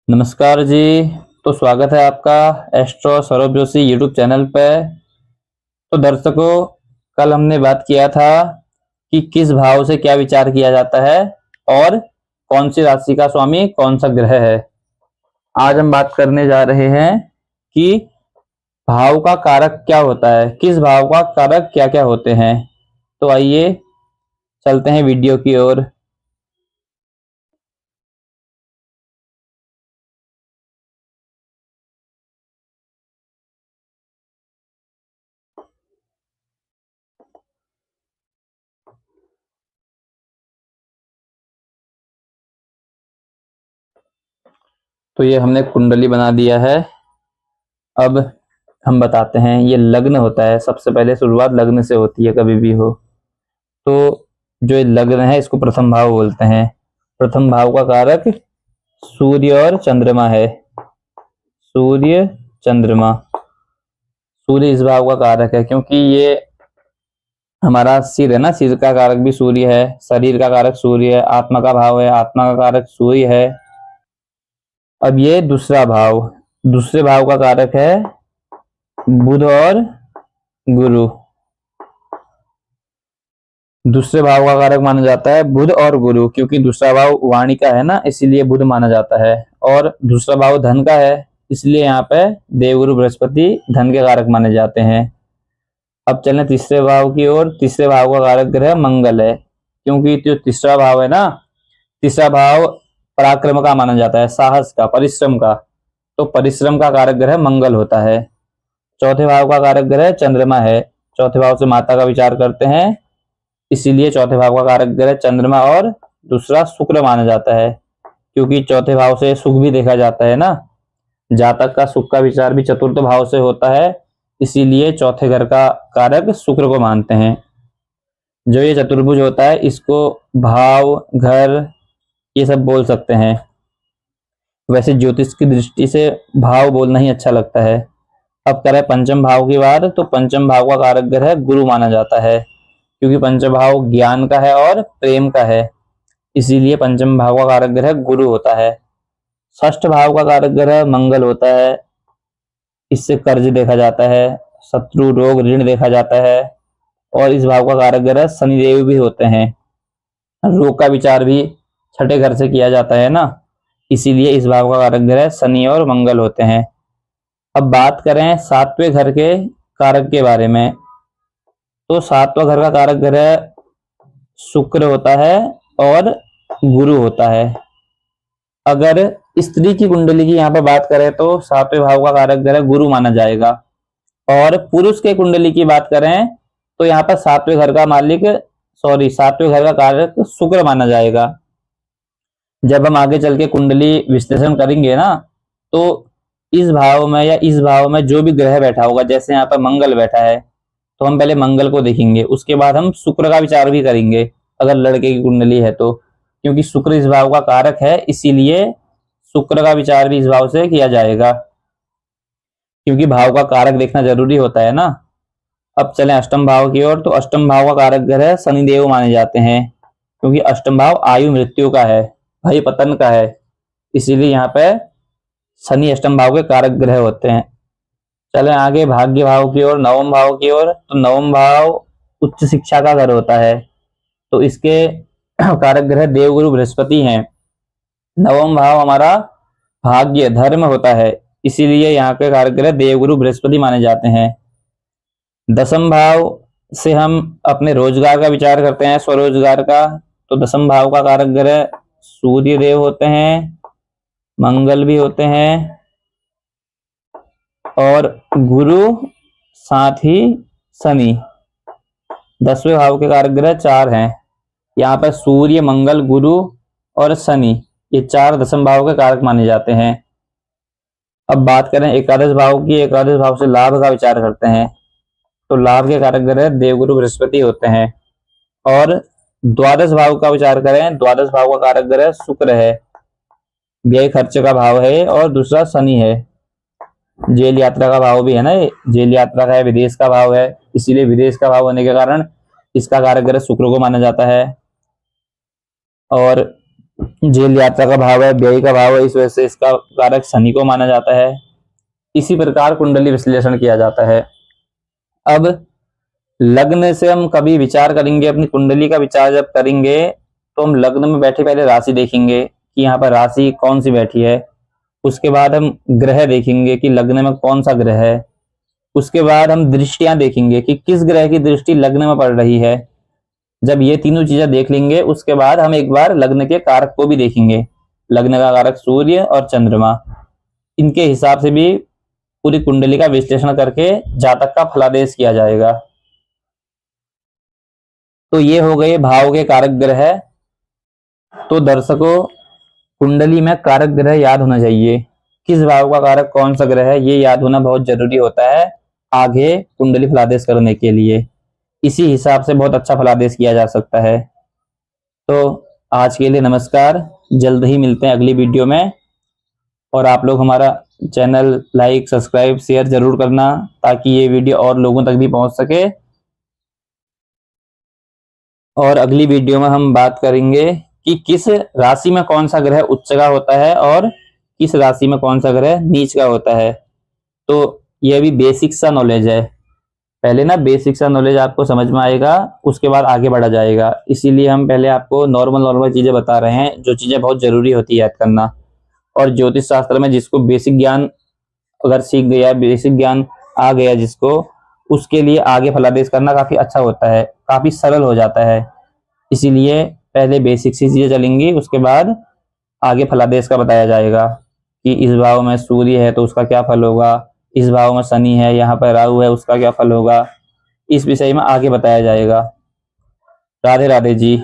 नमस्कार जी। तो स्वागत है आपका astro Saurabh Joshi YouTube channel पे। तो दर्शकों, कल हमने बात किया था कि किस भाव से क्या विचार किया जाता है और कौन सी राशि का स्वामी कौन सा ग्रह है। आज हम बात करने जा रहे हैं कि भाव का कारक क्या होता है, किस भाव का कारक क्या क्या होते हैं। तो आइए चलते हैं वीडियो की ओर। तो ये हमने कुंडली बना दिया है। अब हम बताते हैं, ये लग्न होता है। सबसे पहले शुरुआत लग्न से होती है, कभी भी हो तो जो ये लग्न है इसको प्रथम भाव बोलते हैं। प्रथम भाव का कारक सूर्य और चंद्रमा है। सूर्य चंद्रमा, सूर्य इस भाव का कारक है क्योंकि ये हमारा सिर है ना, सिर का कारक भी सूर्य है, शरीर का कारक सूर्य है, आत्मा का भाव है, आत्मा का कारक सूर्य है। अब ये दूसरा भाव, दूसरे भाव का कारक है बुध और गुरु। दूसरे भाव का कारक माना जाता है बुध और गुरु, क्योंकि दूसरा भाव वाणी का है ना, इसीलिए बुध माना जाता है। और दूसरा भाव धन का है, इसलिए यहाँ पे देवगुरु बृहस्पति धन के कारक माने जाते हैं। अब चलें तीसरे भाव की ओर। तीसरे भाव का कारक ग्रह मंगल है, क्योंकि जो तीसरा भाव है ना, तीसरा भाव पराक्रम का माना जाता है, साहस का, परिश्रम का। तो परिश्रम का कारक ग्रह मंगल होता है। चौथे भाव का कारक ग्रह चंद्रमा है। चौथे भाव से माता का विचार करते हैं, इसीलिए चौथे भाव का कारक ग्रह चंद्रमा और दूसरा शुक्र माना जाता है, क्योंकि चौथे भाव से सुख भी देखा जाता है ना। जातक का सुख का विचार भी चतुर्थ भाव से होता है, इसीलिए चौथे घर का कारक शुक्र को मानते हैं। जो ये चतुर्भुज होता है इसको भाव, घर, ये सब बोल सकते हैं। वैसे ज्योतिष की दृष्टि से भाव बोलना ही अच्छा लगता है। अब करें पंचम भाव की बात, तो पंचम भाव का कारक ग्रह गुरु माना जाता है, क्योंकि पंचम भाव ज्ञान का है और प्रेम का है, इसीलिए पंचम भाव का कारक ग्रह गुरु होता है। षष्ठ भाव का कारक ग्रह मंगल होता है, इससे कर्ज देखा जाता है, शत्रु, रोग, ऋण देखा जाता है। और इस भाव का कारक ग्रह शनिदेव भी होते हैं। रोग का विचार भी छठे घर से किया जाता है ना, इसीलिए इस भाव का कारक ग्रह शनि और मंगल होते हैं। अब बात करें सातवें घर के कारक के बारे में, तो सातवां घर का कारक ग्रह शुक्र होता है और गुरु होता है। अगर स्त्री की कुंडली की यहाँ पे बात करें तो सातवें भाव का कारक ग्रह गुरु माना जाएगा। और पुरुष के कुंडली की बात करें तो यहाँ पर सातवें घर का मालिक, सातवें घर का कारक शुक्र माना जाएगा। जब हम आगे चल के कुंडली विश्लेषण करेंगे ना, तो इस भाव में या इस भाव में जो भी ग्रह बैठा होगा, जैसे यहाँ पर मंगल बैठा है तो हम पहले मंगल को देखेंगे, उसके बाद हम शुक्र का विचार भी करेंगे अगर लड़के की कुंडली है तो, क्योंकि शुक्र इस भाव का कारक है, इसीलिए शुक्र का विचार भी इस भाव से किया जाएगा, क्योंकि भाव का कारक देखना जरूरी होता है ना। अब चलें अष्टम भाव की ओर, तो अष्टम भाव का कारक ग्रह शनिदेव माने जाते हैं, क्योंकि अष्टम भाव आयु मृत्यु का है, भय पतन का है, इसीलिए यहाँ पे शनि अष्टम भाव के कारक ग्रह होते हैं। चलें आगे भाग्य भाव की ओर, नवम भाव की ओर। तो नवम भाव उच्च शिक्षा का घर होता है, तो इसके कारक ग्रह देवगुरु बृहस्पति हैं। नवम भाव हमारा भाग्य, धर्म होता है, इसीलिए यहाँ के कारक ग्रह देवगुरु बृहस्पति माने जाते हैं। दसम भाव से हम अपने रोजगार का विचार करते हैं, स्वरोजगार का। तो दसम भाव का कारक ग्रह सूर्य देव होते हैं, मंगल भी होते हैं और गुरु, साथ ही शनि। 10वें भाव के कारक ग्रह 4 हैं, यहाँ पर सूर्य, मंगल, गुरु और शनि, ये 4 दसम भाव के कारक माने जाते हैं। अब बात करें एकादश भाव की। एकादश भाव से लाभ का विचार करते हैं, तो लाभ के कारक ग्रह देवगुरु बृहस्पति होते हैं। और द्वादश भाव का विचार करें, द्वादश भाव का कारक ग्रह शुक्र है, व्यय खर्च का भाव है, और दूसरा शनि है, जेल यात्रा का भाव भी है ना, ये जेल यात्रा का है, विदेश का भाव है, इसीलिए विदेश का भाव होने के कारण इसका कारक ग्रह शुक्र को माना जाता है। और जेल यात्रा का भाव है, व्यय का भाव है, इस वजह से इसका कारक शनि को माना जाता है। इसी प्रकार कुंडली विश्लेषण किया जाता है। अब लग्न से हम कभी विचार करेंगे, अपनी कुंडली का विचार जब करेंगे तो हम लग्न में बैठे पहले राशि देखेंगे कि यहाँ पर राशि कौन सी बैठी है। उसके बाद हम ग्रह देखेंगे कि लग्न में कौन सा ग्रह है। उसके बाद हम दृष्टियां देखेंगे कि किस ग्रह की दृष्टि लग्न में पड़ रही है। जब ये तीनों चीजें देख लेंगे उसके बाद हम एक बार लग्न के कारक को भी देखेंगे। लग्न का कारक सूर्य और चंद्रमा, इनके हिसाब से भी पूरी कुंडली का विश्लेषण करके जातक का फलादेश किया जाएगा। तो ये हो गए भाव के कारक ग्रह। तो दर्शकों, कुंडली में कारक ग्रह याद होना चाहिए। किस भाव का कारक कौन सा ग्रह है ये याद होना बहुत जरूरी होता है आगे कुंडली फलादेश करने के लिए। इसी हिसाब से बहुत अच्छा फलादेश किया जा सकता है। तो आज के लिए नमस्कार, जल्द ही मिलते हैं अगली वीडियो में। और आप लोग हमारा चैनल लाइक, सब्सक्राइब, शेयर जरूर करना ताकि ये वीडियो और लोगों तक भी पहुंच सके। और अगली वीडियो में हम बात करेंगे कि किस राशि में कौन सा ग्रह उच्च का होता है और किस राशि में कौन सा ग्रह नीच का होता है। तो यह भी बेसिक सा नॉलेज है। पहले ना बेसिक सा नॉलेज आपको समझ में आएगा, उसके बाद आगे बढ़ा जाएगा। इसीलिए हम पहले आपको नॉर्मल नॉर्मल चीजें बता रहे हैं, जो चीजें बहुत जरूरी होती है याद करना। और ज्योतिष शास्त्र में जिसको बेसिक ज्ञान अगर सीख गया, बेसिक ज्ञान आ गया जिसको, उसके लिए आगे फलादेश करना काफी अच्छा होता है, काफी सरल हो जाता है। इसीलिए पहले बेसिक सी चीजें चलेंगी, उसके बाद आगे फलादेश का बताया जाएगा कि इस भाव में सूर्य है तो उसका क्या फल होगा, इस भाव में शनि है, यहाँ पर राहु है, उसका क्या फल होगा। इस विषय में आगे बताया जाएगा। राधे राधे जी।